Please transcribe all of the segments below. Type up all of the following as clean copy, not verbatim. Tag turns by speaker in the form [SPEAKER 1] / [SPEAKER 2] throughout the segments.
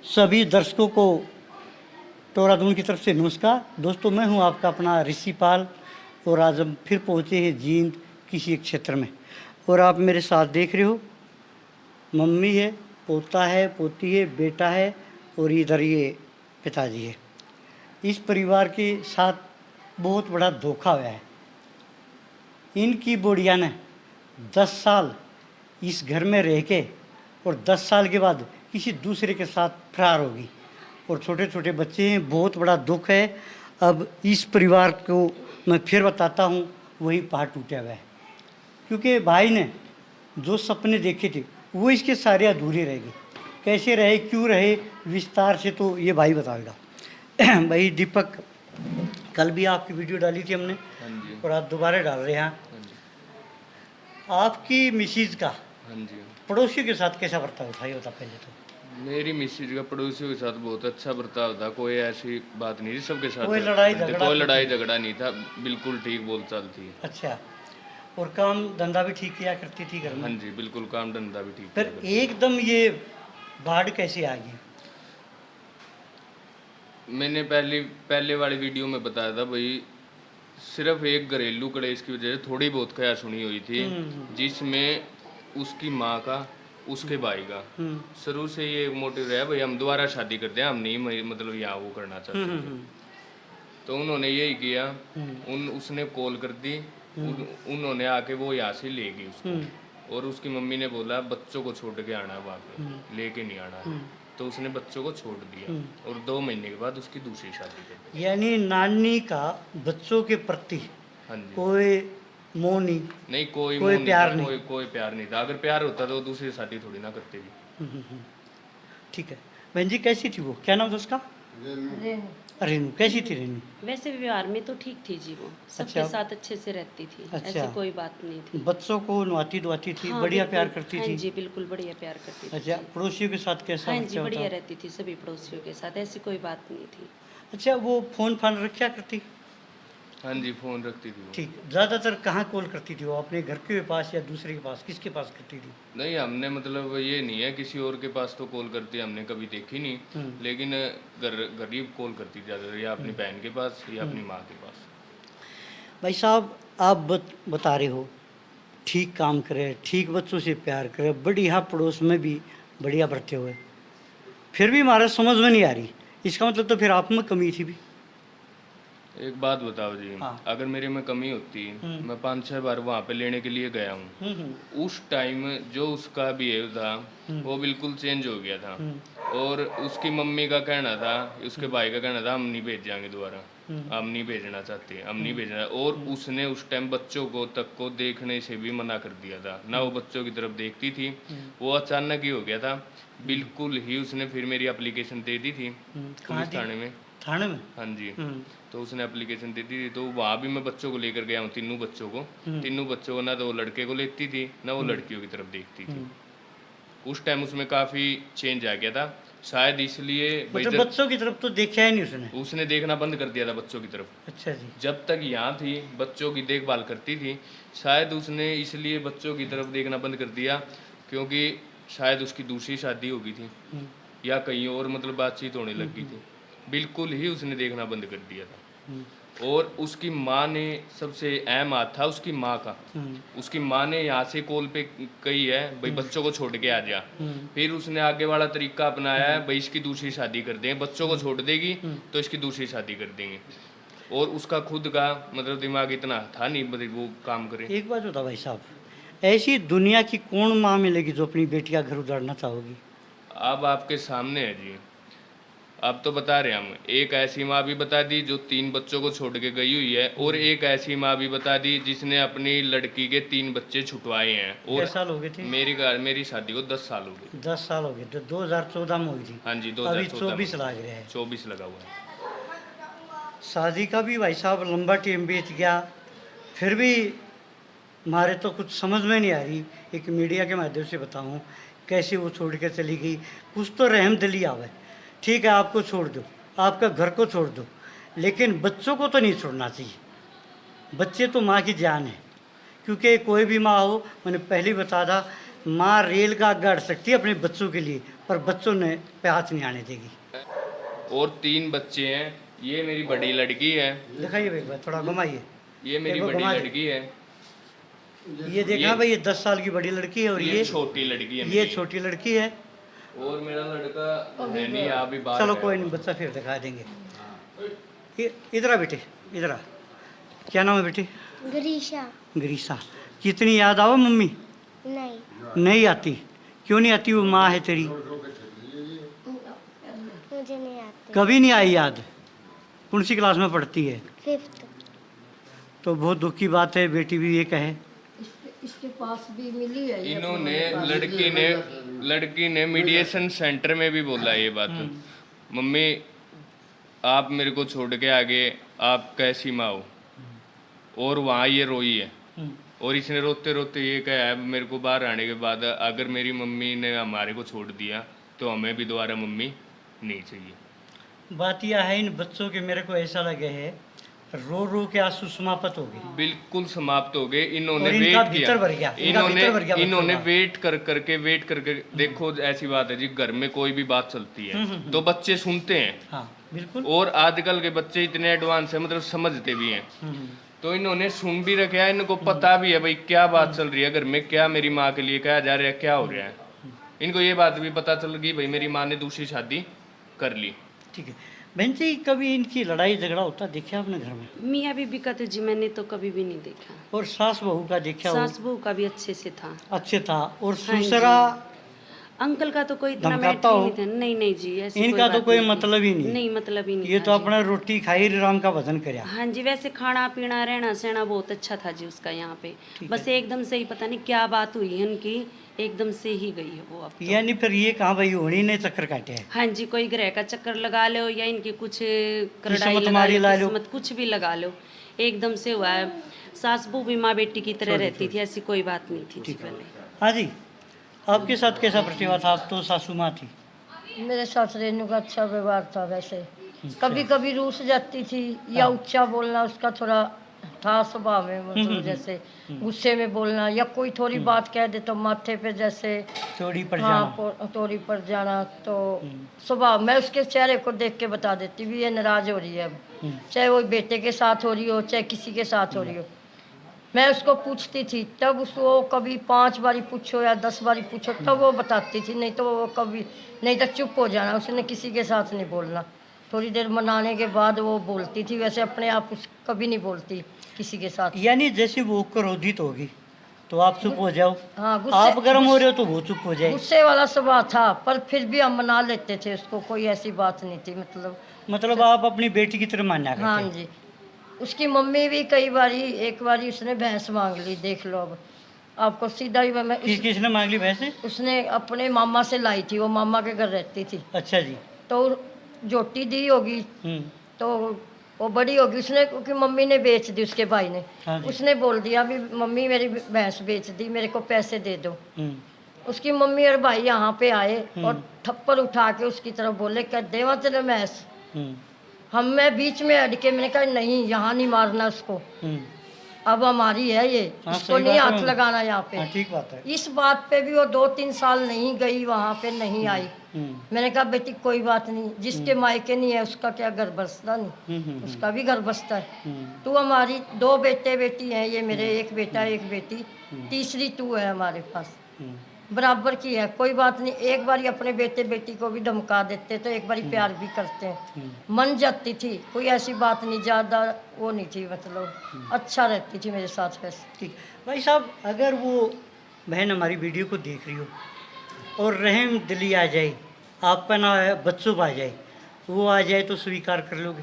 [SPEAKER 1] सभी दर्शकों को टोरादून की तरफ से नमस्कार। दोस्तों, मैं हूं आपका अपना ऋषिपाल और आज हम फिर पहुंचे हैं जींद किसी एक क्षेत्र में। और आप मेरे साथ देख रहे हो, मम्मी है, पोता है, पोती है, बेटा है और इधर ये पिताजी है। इस परिवार के साथ बहुत बड़ा धोखा हुआ है। इनकी बुढ़िया ने 10 साल इस घर में रह के और 10 साल के बाद किसी दूसरे के साथ फरार होगी और छोटे छोटे बच्चे हैं। बहुत बड़ा दुख है। अब इस परिवार को मैं फिर बताता हूँ, वही पहाड़ टूटा हुआ है, क्योंकि भाई ने जो सपने देखे थे वो इसके सारे अधूरे रह गए। कैसे रहे, क्यों रहे, विस्तार से तो ये भाई बताएगा। भाई दीपक, कल भी आपकी वीडियो डाली थी हमने और आज दोबारा डाल रहे हैं। आपकी मिसिज का पड़ोसियों के साथ कैसा बर्ताव था, ये बता पहले तो।
[SPEAKER 2] मेरी मिसिज का पड़ोसियों के साथ बहुत अच्छा बर्ताव था। कोई ऐसी बात नहीं थी, सबके साथ
[SPEAKER 1] कोई लड़ाई
[SPEAKER 2] झगड़ा नहीं था, बिल्कुल ठीक बोलचाल थी।
[SPEAKER 1] अच्छा, और काम धंधा भी ठीक किया करती थी घर में?
[SPEAKER 2] हाँ जी, बिल्कुल काम धंधा भी ठीक।
[SPEAKER 1] फिर एकदम ये बाढ़ कैसे आ गई?
[SPEAKER 2] मैंने पहले वाली वीडियो में बताया था भाई, सिर्फ एक घरेलू कलेश की वजह से थोड़ी बहुत खया सुनी हुई थी, जिसमें उसकी माँ का, उसके भाई का शुरू से ये मोटिव रहा भाई हम दोबारा शादी करते हैं, हम नहीं मतलब यहाँ वो करना चाहते थे। तो उन्होंने यही किया। उसने कॉल कर दी, उन्होंने आके वो यहाँ से ले गई उसको, और उसकी मम्मी ने बोला बच्चों को छोड़ के आना है वहाँ पे, लेके नहीं आना है। तो उसने बच्चों को छोड़ दिया और 2 महीने के बाद उसकी दूसरी शादी कर दी।
[SPEAKER 1] यानी नानी का बच्चों के प्रति
[SPEAKER 2] हाँ जी,
[SPEAKER 1] कोई मोह नहीं,
[SPEAKER 2] कोई प्यार नहीं, कोई प्यार नहीं था। अगर प्यार होता तो दूसरी शादी थोड़ी ना करते भी।
[SPEAKER 1] ठीक है। बहन जी कैसी थी वो, क्या नाम था उसका? रेनू। कैसी थी रेनू?
[SPEAKER 3] वैसे व्यवहार में तो ठीक थी जी, वो सबके साथ अच्छे से रहती थी। ऐसी कोई बात नहीं थी।
[SPEAKER 1] बच्चों को नवाती धुआती थी? हाँ, बढ़िया प्यार करती थी?
[SPEAKER 3] जी बिल्कुल बढ़िया प्यार करती थी।
[SPEAKER 1] अच्छा, पड़ोसियों के साथ कैसा?
[SPEAKER 3] हाँ जी, बढ़िया रहती थी सभी पड़ोसियों के साथ, ऐसी कोई बात नहीं थी।
[SPEAKER 1] अच्छा, वो फोन फान रखा करती?
[SPEAKER 2] हाँ जी, फोन रखती थी वो।
[SPEAKER 1] ठीक। ज़्यादातर कहाँ कॉल करती थी वो, अपने घर के पास या दूसरे के पास, किसके पास करती थी?
[SPEAKER 2] नहीं, हमने मतलब ये नहीं है किसी और के पास तो कॉल करती है, हमने कभी देखी नहीं, लेकिन गरीब कॉल करती ज़्यादातर, या अपनी बहन के पास या अपनी माँ के पास।
[SPEAKER 1] भाई साहब, आप बता रहे हो ठीक काम करे, ठीक बच्चों से प्यार करे, बढ़िया पड़ोस में भी बढ़िया बरते हुए, फिर भी हमारा समझ में नहीं आ रही। इसका मतलब तो फिर आप में कमी थी भी।
[SPEAKER 2] एक बात बताओ जी,
[SPEAKER 1] हाँ।
[SPEAKER 2] अगर मेरे में कमी होती, मैं 5-6 बार वहाँ पे लेने के लिए गया हूँ, उस टाइम जो उसका बिहेव था वो बिल्कुल चेंज हो गया था। और उसकी मम्मी का कहना था, उसके भाई का कहना था हम नहीं भेज जाएंगे दोबारा, हम नहीं भेजना चाहते, हम नहीं भेजना। और उसने उस टाइम बच्चों को तक को देखने से भी मना कर दिया था, ना वो बच्चों की तरफ देखती थी। वो अचानक ही हो गया था, बिल्कुल ही। उसने फिर मेरी एप्लीकेशन दे दी थी पुलिस थाने में।
[SPEAKER 1] थाने में?
[SPEAKER 2] हाँ जी, तो उसने एप्लीकेशन दे दी थी। तो वहाँ भी मैं बच्चों को लेकर गया हूँ, तीनों बच्चों को। ना तो वो लड़के को लेती थी, ना वो लड़कियों की तरफ देखती थी। उस टाइम उसमें काफ़ी चेंज आ गया था, शायद इसलिए
[SPEAKER 1] मतलब बच्चों की तरफ तो देखा ही नहीं
[SPEAKER 2] उसने देखना बंद कर दिया था बच्चों की तरफ।
[SPEAKER 1] अच्छा जी।
[SPEAKER 2] जब तक यहाँ थी, बच्चों की देखभाल करती थी, शायद उसने इसलिए बच्चों की तरफ देखना बंद कर दिया, क्योंकि शायद उसकी दूसरी शादी हो गई थी या कहीं और मतलब बातचीत होने लग गई थी। बिल्कुल ही उसने देखना बंद कर दिया था। और उसकी माँ ने, सबसे अहम हाथ था उसकी माँ का। उसकी माँ ने यहाँ से कॉल पे कही है भाई बच्चों को छोड़ के आ जा। फिर उसने आगे वाला तरीका अपनाया है, भाई इसकी दूसरी शादी कर देंगे, बच्चों को छोड़ देगी तो इसकी दूसरी शादी कर देंगे। और उसका खुद का मतलब दिमाग इतना था नहीं वो काम करे।
[SPEAKER 1] एक बात बता भाई साहब, ऐसी दुनिया की कौन माँ मिलेगी जो अपनी बेटी का घर उजाड़ना चाहोगी?
[SPEAKER 2] अब आपके सामने है जी, अब तो बता रहे हम। एक ऐसी माँ भी बता दी जो 3 बच्चों को छोड़ के गई हुई है, और एक ऐसी माँ भी बता दी जिसने अपनी लड़की के 3 बच्चे छुटवाए हैं। और
[SPEAKER 1] साल हो गए थे?
[SPEAKER 2] मेरी शादी को 10 साल हो गए।
[SPEAKER 1] 10 साल हो गए तो 2014 में हुई थी।
[SPEAKER 2] हाँ जी,
[SPEAKER 1] 2014 24 लग रहे हैं।
[SPEAKER 2] 24 लगा हुआ है।
[SPEAKER 1] शादी का भी भाई साहब लंबा टाइम बीत गया, फिर भी हमारे तो कुछ समझ में नहीं आ रही। एक मीडिया के माध्यम से बताऊँ कैसे वो छोड़ के चली गई। कुछ तो रहम दिली आवे। ठीक है, आपको छोड़ दो, आपका घर को छोड़ दो, लेकिन बच्चों को तो नहीं छोड़ना चाहिए। बच्चे तो माँ की जान है, क्योंकि कोई भी माँ हो, मैंने पहले बता था, माँ रेल का आग गाड़ सकती है अपने बच्चों के लिए, पर बच्चों ने पे हाथ नहीं आने देगी।
[SPEAKER 2] और 3 बच्चे हैं। ये मेरी बड़ी लड़की है,
[SPEAKER 1] दिखाइए भाई, एक बार थोड़ा घुमाइए।
[SPEAKER 2] ये मेरी
[SPEAKER 1] देखो,
[SPEAKER 2] बड़ी
[SPEAKER 1] घुमा दे।
[SPEAKER 2] लड़की है,
[SPEAKER 1] ये देखना भाई, ये 10 साल की बड़ी लड़की है और
[SPEAKER 2] ये छोटी लड़की है
[SPEAKER 1] ये
[SPEAKER 2] मेरी।
[SPEAKER 1] छोटी लड़की है।
[SPEAKER 2] और मेरा लड़का है नहीं, आप भी बाहर
[SPEAKER 1] चलो
[SPEAKER 2] गया
[SPEAKER 1] कोई
[SPEAKER 2] हुआ।
[SPEAKER 1] नहीं, बच्चा फिर दिखा देंगे। इधर आ बेटे, इधर आ। क्या नाम है बेटे?
[SPEAKER 4] ग्रीशा।
[SPEAKER 1] ग्रीसा। कितनी याद आओ मम्मी?
[SPEAKER 4] नहीं,
[SPEAKER 1] नहीं आती? क्यों नहीं आती? वो माँ है तेरी।
[SPEAKER 4] मुझे नहीं आती।
[SPEAKER 1] कभी नहीं आई याद? कौन सी क्लास में पढ़ती है?
[SPEAKER 4] 5th।
[SPEAKER 1] तो बहुत दुख की बात है, बेटी भी ये कहे।
[SPEAKER 5] इसके पास भी मिली है ये
[SPEAKER 2] इन्होंने
[SPEAKER 5] अपने
[SPEAKER 2] लड़की ने मीडिएशन सेंटर में भी बोला ये बात, मम्मी आप मेरे को छोड़ के आगे आप कैसी माँ हो। और वहाँ ये रोई है, और इसने रोते रोते ये कहा है मेरे को बाहर आने के बाद, अगर मेरी मम्मी ने हमारे को छोड़ दिया तो हमें भी दोबारा मम्मी नहीं चाहिए।
[SPEAKER 1] बात यह है, इन बच्चों के मेरे को ऐसा लगे है रो रो के आंसू समाप्त हो गए।
[SPEAKER 2] बिल्कुल समाप्त हो गए। इन्होंने
[SPEAKER 1] और इनका
[SPEAKER 2] वेट
[SPEAKER 1] भीतर भर गया,
[SPEAKER 2] किया,
[SPEAKER 1] इनका भीतर भर गया बच्चों
[SPEAKER 2] इन्होंने
[SPEAKER 1] का।
[SPEAKER 2] वेट करके देखो ऐसी बात है जी, घर में कोई भी बात चलती है तो बच्चे सुनते हैं।
[SPEAKER 1] हाँ बिल्कुल।
[SPEAKER 2] और आजकल के बच्चे इतने एडवांस है, मतलब समझते भी हैं। तो इन्होंने सुन भी रखा है, इनको पता भी है भाई क्या बात चल रही है घर में, क्या मेरी माँ के लिए कहा जा रहा है, क्या हो रहा है। इनको ये बात भी पता चल गई भाई मेरी माँ ने दूसरी शादी कर ली।
[SPEAKER 1] ठीक है बहन जी, कभी इनकी लड़ाई झगड़ा होता देखा आपने घर में?
[SPEAKER 3] मियाँ बीबी का तो जी मैंने तो कभी भी नहीं देखा।
[SPEAKER 1] और सास बहू का देखा हो?
[SPEAKER 3] सास बहू का भी अच्छे से था।
[SPEAKER 1] अच्छे था। और
[SPEAKER 3] हाँ जी।
[SPEAKER 1] दूसरा
[SPEAKER 3] अंकल का तो कोई इतना
[SPEAKER 1] धमकाता
[SPEAKER 3] मैटर
[SPEAKER 1] हो?
[SPEAKER 3] नहीं था। नहीं नहीं जी, ऐसी
[SPEAKER 1] इनका तो
[SPEAKER 3] बात
[SPEAKER 1] कोई
[SPEAKER 3] नहीं थी।
[SPEAKER 1] मतलब ही नहीं।
[SPEAKER 3] नहीं मतलब ही नहीं
[SPEAKER 1] ये
[SPEAKER 3] था
[SPEAKER 1] तो
[SPEAKER 3] जी।
[SPEAKER 1] अपना रोटी खाई राम का भजन करया।
[SPEAKER 3] हाँ जी, वैसे खाना पीना रहना सहना बहुत अच्छा था जी उसका यहाँ पे। बस एकदम से ही पता नहीं क्या बात हुई है उनकी, एकदम से ही गई है वो अब तो।
[SPEAKER 1] यानी फिर ये कहाँ भाई होनी ने चक्कर काटे है?
[SPEAKER 3] हाँ जी, कोई ग्रह का चक्कर लगा लो या इनकी कुछ करड़ाई
[SPEAKER 1] किस्मत
[SPEAKER 3] लगा
[SPEAKER 1] मारी ला
[SPEAKER 3] लो,
[SPEAKER 1] लो।
[SPEAKER 3] किस्मत कुछ भी लगा लो, एकदम से हुआ है। सास बहू भी माँ बेटी की तरह रहती थी, ऐसी कोई बात नहीं थी जी पहले।
[SPEAKER 1] हाँ जी, आपके साथ कैसा प्रतिभा था? आप तो सासू माँ थी।
[SPEAKER 5] मेरे साथ रेनू का अच्छा व्यवहार था। वैसे कभी कभी रूस जाती थी या ऊंचा बोलना उसका थोड़ा था स्वभाव में, मतलब जैसे गुस्से में बोलना या कोई थोड़ी बात कह दे तो माथे पे जैसे
[SPEAKER 1] चोरी पर
[SPEAKER 5] हाँ
[SPEAKER 1] जाना।
[SPEAKER 5] तोड़ी पर जाना। तो स्वभाव मैं उसके चेहरे को देख के बता देती भी ये नाराज हो रही है अब, चाहे वो बेटे के साथ हो रही हो चाहे किसी के साथ हो रही हो। मैं उसको पूछती थी तब उसको कभी 5 बारी पूछो या 10 बारी पूछो तब वो बताती थी, नहीं तो वो कभी नहीं तो चुप हो जाना, उसने किसी के साथ नहीं बोलना। थोड़ी देर मनाने के बाद वो बोलती थी, वैसे अपने आप उस कभी नहीं बोलती किसी के साथ।
[SPEAKER 1] यानी जैसे वो क्रोधित होगी तो आप चुप हो जाओ,
[SPEAKER 5] हाँ
[SPEAKER 1] आप गर्म हो रहे हो तो वो चुप हो जाए।
[SPEAKER 5] गुस्से वाला स्वभाव था, पर फिर भी हम मना लेते थे उसको, कोई ऐसी बात नहीं थी।
[SPEAKER 1] मतलब आप अपनी बेटी की तरह मानना
[SPEAKER 5] हाँ
[SPEAKER 1] करते?
[SPEAKER 5] जी, उसकी मम्मी भी कई बारी, एक बारी उसने भैंस मांग ली, देख लो अब आपको सीधा ही मैं
[SPEAKER 1] किसने मांग ली भैंसे?
[SPEAKER 5] उसने अपने मामा से लाई थी, वो मामा के घर रहती थी।
[SPEAKER 1] अच्छा जी।
[SPEAKER 5] तो जोटी दी होगी तो वो बड़ी होगी, उसने क्योंकि मम्मी ने बेच दी उसके भाई ने।
[SPEAKER 1] हाँ जी।
[SPEAKER 5] उसने बोल दिया भी मम्मी मेरी भैंस बेच दी, मेरे को पैसे दे दो। उसकी मम्मी और भाई यहाँ पे आए और थप्पड़ उठा के उसकी तरफ बोले क्या देवा तेरे भैंस। हम मैं बीच में अटके, मैंने कहा नहीं यहाँ नहीं मारना उसको, अब हमारी है ये,
[SPEAKER 1] हाँ,
[SPEAKER 5] इसको
[SPEAKER 1] सही
[SPEAKER 5] नहीं
[SPEAKER 1] बात
[SPEAKER 5] हाथ
[SPEAKER 1] है।
[SPEAKER 5] लगाना यहाँ पे।
[SPEAKER 1] हाँ ठीक बात है।
[SPEAKER 5] इस बात पे भी वो 2-3 साल नहीं गई वहाँ पे, नहीं आई। मैंने कहा बेटी कोई बात नहीं, जिसके मायके नहीं है उसका क्या घर बसता नहीं, उसका भी घर बसता है। तू हमारी 2 बेटे बेटी हैं, ये मेरे एक बेटा एक बेटी, तीसरी तू है हमारे पास, बराबर की है, कोई बात नहीं। एक बारी अपने बेटे बेटी को भी धमका देते तो एक बारी प्यार भी करते हैं, मन जाती थी, कोई ऐसी बात नहीं, ज़्यादा वो नहीं थी, मतलब अच्छा रहती थी मेरे साथ। वैसे
[SPEAKER 1] ठीक भाई साहब, अगर वो बहन हमारी वीडियो को देख रही हो और रहम दिली आ जाए, आपका ना बच्चों पर आ जाए, वो आ जाए तो स्वीकार कर लोगे?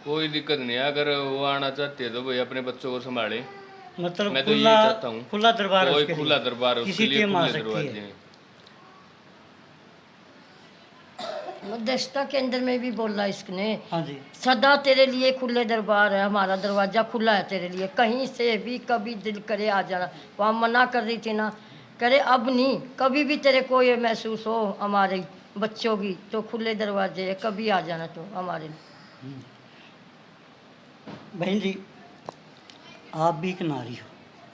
[SPEAKER 2] कोई दिक्कत नहीं है, अगर वो आना चाहती है तो भाई अपने बच्चों को संभाले।
[SPEAKER 1] मतलब
[SPEAKER 2] मैं तो यही
[SPEAKER 1] खुला
[SPEAKER 2] चाहता हूँ,
[SPEAKER 1] खुला दरबार
[SPEAKER 2] कोई
[SPEAKER 1] उसके लिए।
[SPEAKER 2] खुला दरबार उसके
[SPEAKER 1] किसी
[SPEAKER 2] लिए,
[SPEAKER 1] टीम आ
[SPEAKER 2] खुले
[SPEAKER 1] सकती
[SPEAKER 2] दरवाजे
[SPEAKER 1] है।
[SPEAKER 2] हैं।
[SPEAKER 5] मध्यस्थता केंद्र में भी बोला इसने,
[SPEAKER 1] हाँ जी।
[SPEAKER 5] सदा तेरे लिए खुले दरबार है, हमारा दरवाजा खुला है तेरे लिए, कहीं से भी कभी दिल करे आ जाना। वहाँ मना कर रही थी ना, करे अब नहीं, कभी भी तेरे को ये महसूस हो हमारे बच्चों की तो खुले दरवाजे है, कभी आ जाना तो हमारे लिए।
[SPEAKER 1] बहन जी, आप भी एक नारी हो,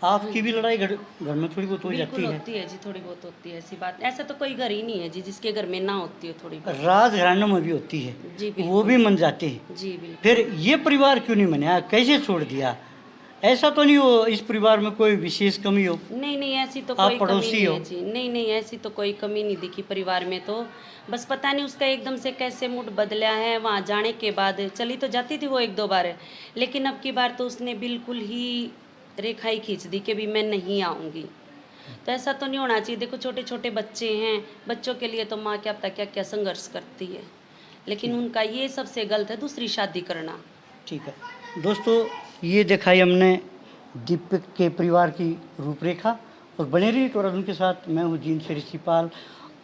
[SPEAKER 1] आपकी भी लड़ाई घर में थोड़ी बहुत हो
[SPEAKER 3] बिल्कुल
[SPEAKER 1] जाती है।
[SPEAKER 3] होती है जी, थोड़ी बहुत होती है, ऐसी बात ऐसा तो कोई घर ही नहीं है जी जिसके घर में ना होती हो थोड़ी बहुत।
[SPEAKER 1] राजघरानों में भी होती है,
[SPEAKER 3] जी
[SPEAKER 1] वो
[SPEAKER 3] बिल्कुल
[SPEAKER 1] भी मन जाते हैं।
[SPEAKER 3] जी बिल्कुल।
[SPEAKER 1] फिर ये परिवार क्यों नहीं मनाया, कैसे छोड़ दिया? ऐसा तो नहीं हो इस परिवार में कोई विशेष कमी हो?
[SPEAKER 3] नहीं नहीं ऐसी तो
[SPEAKER 1] आप
[SPEAKER 3] कोई कमी
[SPEAKER 1] पड़ोसी
[SPEAKER 3] नहीं
[SPEAKER 1] हो।
[SPEAKER 3] है जी, नहीं नहीं ऐसी तो कोई कमी नहीं दिखी परिवार में। तो बस पता नहीं उसका एकदम से कैसे मूड बदला है वहाँ जाने के बाद। चली तो जाती थी वो एक दो बार, लेकिन अब की बार तो उसने बिल्कुल ही रेखा ही खींच दी कि भी मैं नहीं आऊँगी। तो ऐसा तो नहीं होना चाहिए। देखो छोटे छोटे बच्चे हैं, बच्चों के लिए तो माँ क्या पता क्या क्या संघर्ष करती है, लेकिन उनका ये सबसे गलत है दूसरी शादी करना।
[SPEAKER 1] ठीक है दोस्तों, ये दिखाई हमने दीपक के परिवार की रूपरेखा। और बने रहिए टोरा धुन के साथ। मैं हूँ जीन से ऋषिपाल,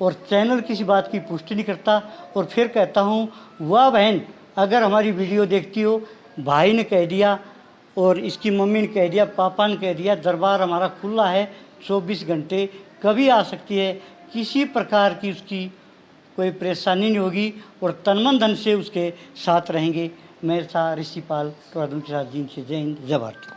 [SPEAKER 1] और चैनल किसी बात की पुष्टि नहीं करता। और फिर कहता हूँ, वह बहन अगर हमारी वीडियो देखती हो, भाई ने कह दिया और इसकी मम्मी ने कह दिया, पापा ने कह दिया, दरबार हमारा खुला है 24 घंटे, कभी आ सकती है। किसी प्रकार की उसकी कोई परेशानी नहीं होगी, और तन मन धन से उसके साथ रहेंगे। मेरे साथ ऋषिपाल टोरा धुन के साथ जीन से जय हिंद, जय भारत।